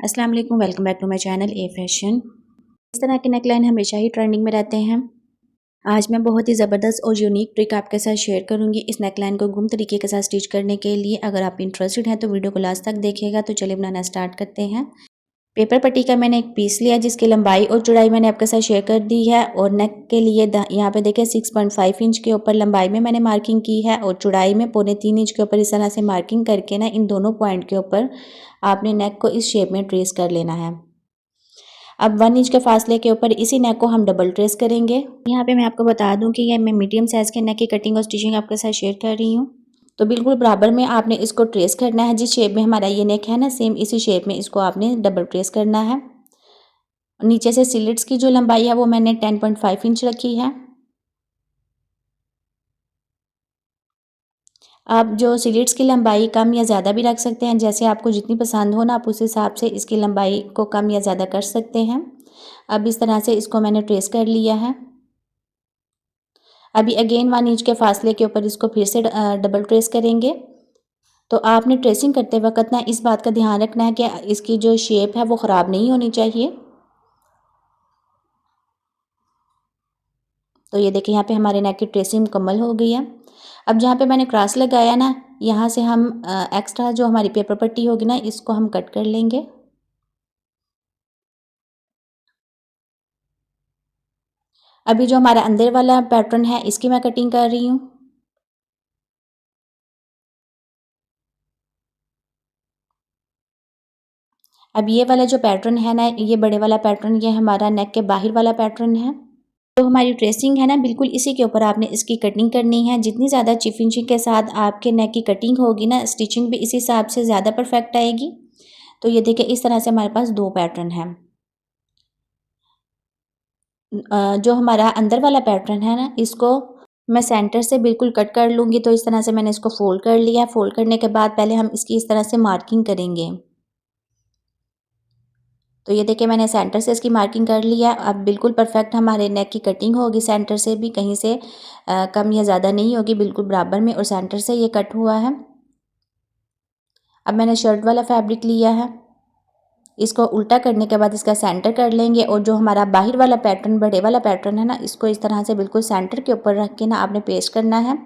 अस्सलाम वालेकुम, welcome back to my channel a fashion. इस तरह के नेकलाइन हमेशा ही ट्रेंडिंग में रहते हैं। आज मैं बहुत ही ज़बरदस्त और यूनिक ट्रिक आपके साथ शेयर करूंगी इस नेकलाइन को गुम तरीके के साथ स्टिच करने के लिए। अगर आप इंटरेस्टेड हैं तो वीडियो को लास्ट तक देखिएगा। तो चलिए बनाना स्टार्ट करते हैं। पेपर पट्टी का मैंने एक पीस लिया जिसकी लंबाई और चौड़ाई मैंने आपके साथ शेयर कर दी है। और नेक के लिए यहाँ पे देखिए 6.5 इंच के ऊपर लंबाई में मैंने मार्किंग की है और चौड़ाई में 3.25 इंच के ऊपर इस तरह से मार्किंग करके ना इन दोनों पॉइंट के ऊपर आपने नेक को इस शेप में ट्रेस कर लेना है। अब 1 इंच के फासले के ऊपर इसी नेक को हम डबल ट्रेस करेंगे। यहाँ पे मैं आपको बता दूं कि ये मैं मीडियम साइज़ के नेक की कटिंग और स्टिचिंग आपके साथ शेयर कर रही हूँ। तो बिल्कुल बराबर में आपने इसको ट्रेस करना है। जिस शेप में हमारा ये नेक है ना, सेम इसी शेप में इसको आपने डबल ट्रेस करना है। नीचे से स्लिट्स की जो लंबाई है वो मैंने 10.5 इंच रखी है। आप जो स्लिट्स की लंबाई कम या ज़्यादा भी रख सकते हैं, जैसे आपको जितनी पसंद हो ना आप उस हिसाब से इसकी लंबाई को कम या ज़्यादा कर सकते हैं। अब इस तरह से इसको मैंने ट्रेस कर लिया है। अभी अगेन 1 इंच के फासले के ऊपर इसको फिर से डबल ट्रेस करेंगे। तो आपने ट्रेसिंग करते वक्त ना इस बात का ध्यान रखना है कि इसकी जो शेप है वो ख़राब नहीं होनी चाहिए। तो ये देखिए यहाँ पे हमारे नेक की ट्रेसिंग मुकम्मल हो गई है। अब जहाँ पे मैंने क्रॉस लगाया ना, यहाँ से हम एक्स्ट्रा जो हमारी पेपर पट्टी होगी ना इसको हम कट कर लेंगे। अभी जो हमारा अंदर वाला पैटर्न है इसकी मैं कटिंग कर रही हूँ। अब ये वाला जो पैटर्न है ना, ये बड़े वाला पैटर्न, ये हमारा नेक के बाहर वाला पैटर्न है। तो हमारी ट्रेसिंग है ना, बिल्कुल इसी के ऊपर आपने इसकी कटिंग करनी है। जितनी ज़्यादा फिनिशिंग के साथ आपके नेक की कटिंग होगी ना, स्टिचिंग भी इसी हिसाब से ज़्यादा परफेक्ट आएगी। तो ये देखिए इस तरह से हमारे पास दो पैटर्न हैं। जो हमारा अंदर वाला पैटर्न है ना, इसको मैं सेंटर से बिल्कुल कट कर लूँगी। तो इस तरह से मैंने इसको फोल्ड कर लिया। फोल्ड करने के बाद पहले हम इसकी इस तरह से मार्किंग करेंगे। तो ये देखिए मैंने सेंटर से इसकी मार्किंग कर लिया। अब बिल्कुल परफेक्ट हमारे नेक की कटिंग होगी। सेंटर से भी कहीं से कम या ज़्यादा नहीं होगी, बिल्कुल बराबर में, और सेंटर से ये कट हुआ है। अब मैंने शर्ट वाला फैब्रिक लिया है, इसको उल्टा करने के बाद इसका सेंटर कर लेंगे। और जो हमारा बाहर वाला पैटर्न, बड़े वाला पैटर्न है ना, इसको इस तरह से बिल्कुल सेंटर के ऊपर रख के ना आपने पेस्ट करना है।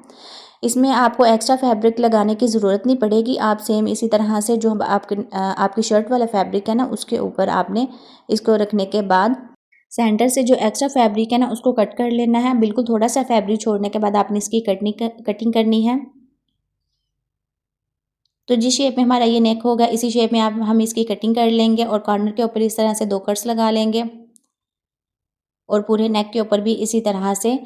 इसमें आपको एक्स्ट्रा फैब्रिक लगाने की ज़रूरत नहीं पड़ेगी। आप सेम इसी तरह से जो आपकी शर्ट वाला फैब्रिक है ना, उसके ऊपर आपने इसको रखने के बाद सेंटर से जो एक्स्ट्रा फैब्रिक है ना उसको कट कर लेना है। बिल्कुल थोड़ा सा फैब्रिक छोड़ने के बाद आपने इसकी कटिंग करनी है। तो जिस शेप में हमारा ये नेक होगा इसी शेप में आप हम इसकी कटिंग कर लेंगे। और कॉर्नर के ऊपर इस तरह से 2 कट्स लगा लेंगे। और पूरे नेक के ऊपर भी इसी तरह से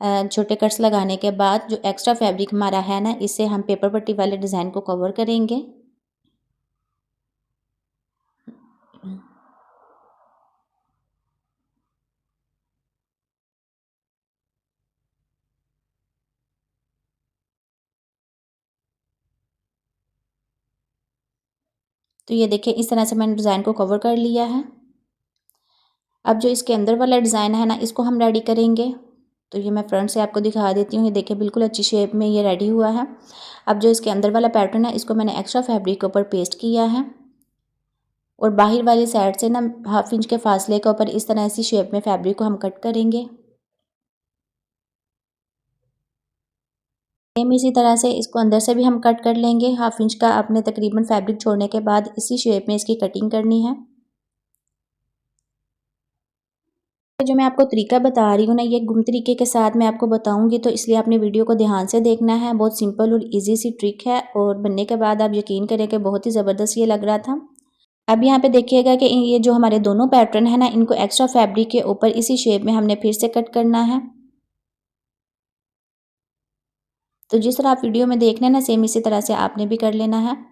छोटे कट्स लगाने के बाद जो एक्स्ट्रा फैब्रिक हमारा है ना, इससे हम पेपर पट्टी वाले डिज़ाइन को कवर करेंगे। तो ये देखिए इस तरह से मैंने डिज़ाइन को कवर कर लिया है। अब जो इसके अंदर वाला डिज़ाइन है ना, इसको हम रेडी करेंगे। तो ये मैं फ्रंट से आपको दिखा देती हूँ। ये देखिए बिल्कुल अच्छी शेप में ये रेडी हुआ है। अब जो इसके अंदर वाला पैटर्न है इसको मैंने एक्स्ट्रा फैब्रिक के ऊपर पेस्ट किया है। और बाहर वाली साइड से ना 1/2 इंच के फासले के ऊपर इस तरह इसी शेप में फैब्रिक को हम कट करेंगे। सेम इसी तरह से इसको अंदर से भी हम कट कर लेंगे। 1/2 इंच का आपने तकरीबन फैब्रिक छोड़ने के बाद इसी शेप में इसकी कटिंग करनी है। जो मैं आपको तरीका बता रही हूँ ना, ये गुम तरीके के साथ मैं आपको बताऊंगी, तो इसलिए आपने वीडियो को ध्यान से देखना है। बहुत सिंपल और इजी सी ट्रिक है और बनने के बाद आप यकीन करें कि बहुत ही ज़बरदस्त ये लग रहा था। अब यहाँ पे देखिएगा कि ये जो हमारे दोनों पैटर्न है ना, इनको एक्स्ट्रा फैब्रिक के ऊपर इसी शेप में हमने फिर से कट करना है। तो जिस तरह आप वीडियो में देख रहे हैं ना, सेम इसी तरह से आपने भी कर लेना है।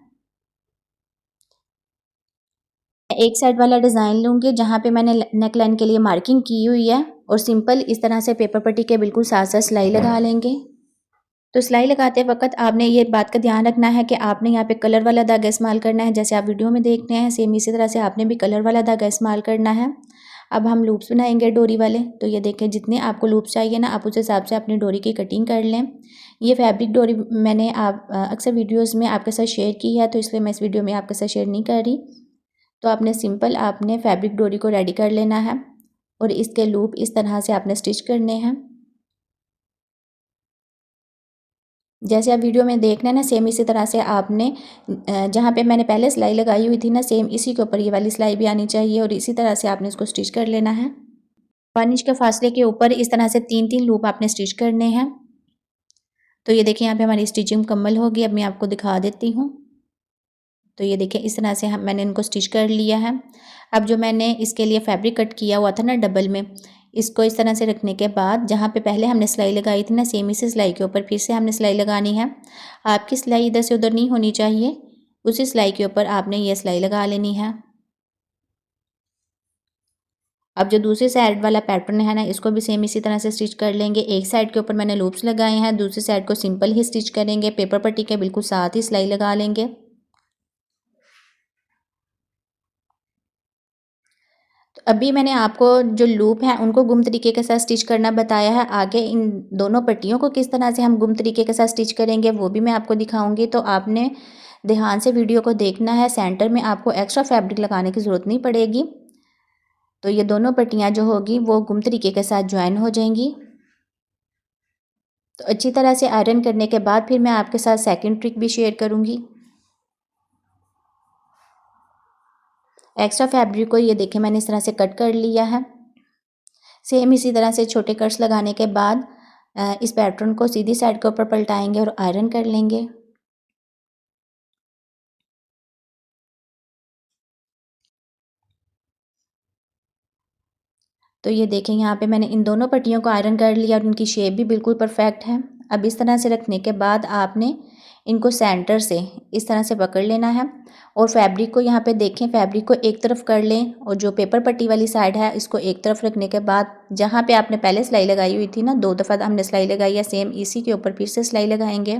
एक साइड वाला डिज़ाइन लूँगी जहाँ पे मैंने नेक लाइन के लिए मार्किंग की हुई है। और सिंपल इस तरह से पेपर पट्टी के बिल्कुल साथ साथ सिलाई लगा लेंगे। तो सिलाई लगाते वक्त आपने ये बात का ध्यान रखना है कि आपने यहाँ पे कलर वाला धागा इस्तेमाल करना है। जैसे आप वीडियो में देख रहे हैं, सेम इसी तरह से आपने भी कलर वाला धागा इस्तेमाल करना है। अब हम लूप्स बनाएंगे डोरी वाले। तो ये देखें, जितने आपको लूप्स चाहिए ना, आप उस हिसाब से अपनी डोरी की कटिंग कर लें। ये फैब्रिक डोरी मैंने अक्सर वीडियोज़ में आपके साथ शेयर की है, तो इसलिए मैं इस वीडियो में आपके साथ शेयर नहीं कर रही। तो आपने सिंपल आपने फैब्रिक डोरी को रेडी कर लेना है और इसके लूप इस तरह से आपने स्टिच करने हैं। जैसे आप वीडियो में देख रहे हैं ना, सेम इसी तरह से आपने जहाँ पे मैंने पहले सिलाई लगाई हुई थी ना, सेम इसी के ऊपर ये वाली सिलाई भी आनी चाहिए और इसी तरह से आपने इसको स्टिच कर लेना है। 1 इंच के फासले के ऊपर इस तरह से 3-3 लूप आपने स्टिच करने हैं। तो ये देखिए यहाँ पे हमारी स्टिचिंग मुकम्मल होगी। अब मैं आपको दिखा देती हूँ। तो ये देखिए इस तरह से मैंने इनको स्टिच कर लिया है। अब जो मैंने इसके लिए फैब्रिक कट किया हुआ था ना डबल में, इसको इस तरह से रखने के बाद जहाँ पे पहले हमने सिलाई लगाई थी ना, सेम इसी सिलाई के ऊपर फिर से हमने सिलाई लगानी है। आपकी सिलाई इधर से उधर नहीं होनी चाहिए, उसी सिलाई के ऊपर आपने ये सिलाई लगा लेनी है। अब जो दूसरी साइड वाला पैटर्न है ना, इसको भी सेम इसी तरह से स्टिच कर लेंगे। एक साइड के ऊपर मैंने लूप्स लगाए हैं, दूसरी साइड को सिंपल ही स्टिच करेंगे। पेपर पट्टी के बिल्कुल साथ ही सिलाई लगा लेंगे। तो अभी मैंने आपको जो लूप है उनको गुम तरीके के साथ स्टिच करना बताया है। आगे इन दोनों पट्टियों को किस तरह से हम गुम तरीके के साथ स्टिच करेंगे वो भी मैं आपको दिखाऊंगी। तो आपने ध्यान से वीडियो को देखना है। सेंटर में आपको एक्स्ट्रा फैब्रिक लगाने की ज़रूरत नहीं पड़ेगी। तो ये दोनों पट्टियाँ जो होगी वो गुम तरीके के साथ ज्वाइन हो जाएंगी। तो अच्छी तरह से आयरन करने के बाद फिर मैं आपके साथ सेकंड ट्रिक भी शेयर करूँगी। एक्स्ट्रा फैब्रिक को ये देखें मैंने इस तरह से कट कर लिया है। सेम इसी तरह से छोटे कट्स लगाने के बाद इस पैटर्न को सीधी साइड के ऊपर पलटाएंगे और आयरन कर लेंगे। तो ये देखें यहाँ पे मैंने इन दोनों पट्टियों को आयरन कर लिया और उनकी शेप भी बिल्कुल परफेक्ट है। अब इस तरह से रखने के बाद आपने इनको सेंटर से इस तरह से पकड़ लेना है और फैब्रिक को यहाँ पे देखें, फैब्रिक को एक तरफ कर लें और जो पेपर पट्टी वाली साइड है इसको एक तरफ रखने के बाद जहाँ पे आपने पहले सिलाई लगाई हुई थी ना, 2 दफ़ा हमने सिलाई लगाई है, सेम इसी के ऊपर फिर से सिलाई लगाएंगे।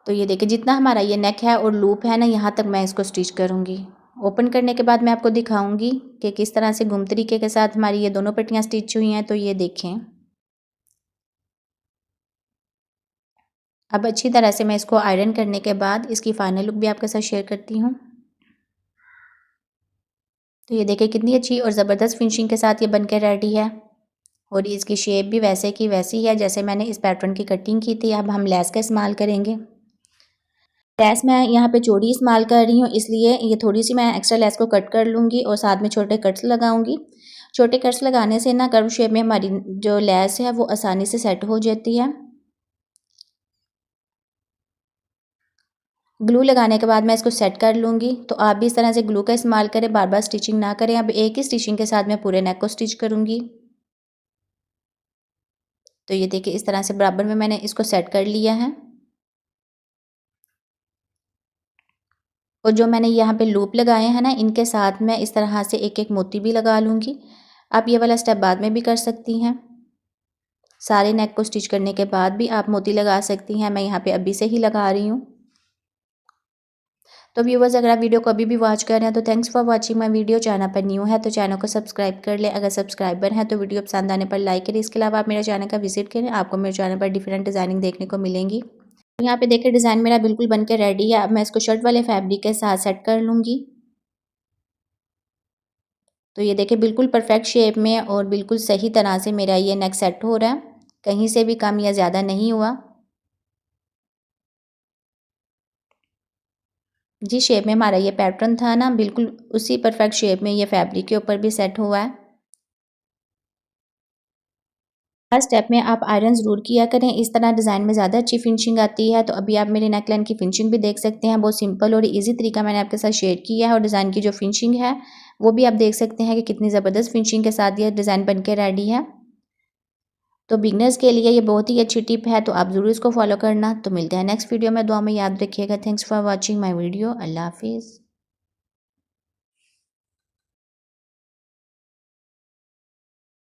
तो ये देखिए जितना हमारा ये नेक है और लूप है ना, यहाँ तक मैं इसको स्टिच करूँगी। ओपन करने के बाद मैं आपको दिखाऊंगी कि किस तरह से गुम तरीके के साथ हमारी ये दोनों पट्टियाँ स्टिच हुई हैं। तो ये देखें, अब अच्छी तरह से मैं इसको आयरन करने के बाद इसकी फाइनल लुक भी आपके साथ शेयर करती हूँ। तो ये देखिए कितनी अच्छी और ज़बरदस्त फिनिशिंग के साथ ये बनकर रेडी है और इसकी शेप भी वैसे की वैसी है जैसे मैंने इस पैटर्न की कटिंग की थी। अब हम लेस का इस्तेमाल करेंगे। लेस मैं यहाँ पे चौड़ी इस्तेमाल कर रही हूँ, इसलिए ये थोड़ी सी मैं एक्स्ट्रा लेस को कट कर लूँगी और साथ में छोटे कट्स लगाऊंगी। छोटे कट्स लगाने से ना कर्व शेप में हमारी जो लेस है वो आसानी से सेट हो जाती है। ग्लू लगाने के बाद मैं इसको सेट कर लूँगी। तो आप भी इस तरह से ग्लू का इस्तेमाल करें, बार बार स्टिचिंग ना करें। अब एक ही स्टिचिंग के साथ मैं पूरे नेक को स्टिच करूँगी। तो ये देखिए इस तरह से बराबर में मैंने इसको सेट कर लिया है और जो मैंने यहाँ पे लूप लगाए हैं ना, इनके साथ मैं इस तरह से एक एक मोती भी लगा लूँगी। आप ये वाला स्टेप बाद में भी कर सकती हैं। सारे नेक को स्टिच करने के बाद भी आप मोती लगा सकती हैं। मैं यहाँ पे अभी से ही लगा रही हूँ। तो व्यूवर्स, अगर आप वीडियो को अभी भी वॉच कर रहे हैं तो thanks for watching my video. Channel पर न्यू है तो चैनल को सब्सक्राइब कर लें। अगर सब्सक्राइबर हैं तो वीडियो पसंद आने पर लाइक करें। इसके अलावा आप मेरे चैनल का विजिट करें, आपको मेरे चैनल पर डिफरेंट डिज़ाइनिंग देखने को मिलेंगी। यहाँ पे देखिए डिज़ाइन मेरा बिल्कुल बन के रेडी है। अब मैं इसको शर्ट वाले फैब्रिक के साथ सेट कर लूँगी। तो ये देखिए बिल्कुल परफेक्ट शेप में और बिल्कुल सही तरह से मेरा ये नेक सेट हो रहा है, कहीं से भी कम या ज़्यादा नहीं हुआ। जिस शेप में हमारा ये पैटर्न था ना, बिल्कुल उसी परफेक्ट शेप में ये फैब्रिक के ऊपर भी सेट हुआ है। हर स्टेप में आप आयरन ज़रूर किया करें, इस तरह डिज़ाइन में ज़्यादा अच्छी फिनिशिंग आती है। तो अभी आप मेरे नेकलाइन की फिनिशिंग भी देख सकते हैं। बहुत सिंपल और इजी तरीका मैंने आपके साथ शेयर किया है और डिज़ाइन की जो फिनिशिंग है वो भी आप देख सकते हैं कि कितनी ज़बरदस्त फिनिशिंग के साथ ये डिज़ाइन बन के रेडी है। तो बिगनर्स के लिए ये बहुत ही अच्छी टिप है, तो आप ज़रूर इसको फॉलो करना। तो मिलते हैं नेक्स्ट वीडियो में। दुआ में याद रखिएगा। Thanks for watching my video. Allah हाफिज़।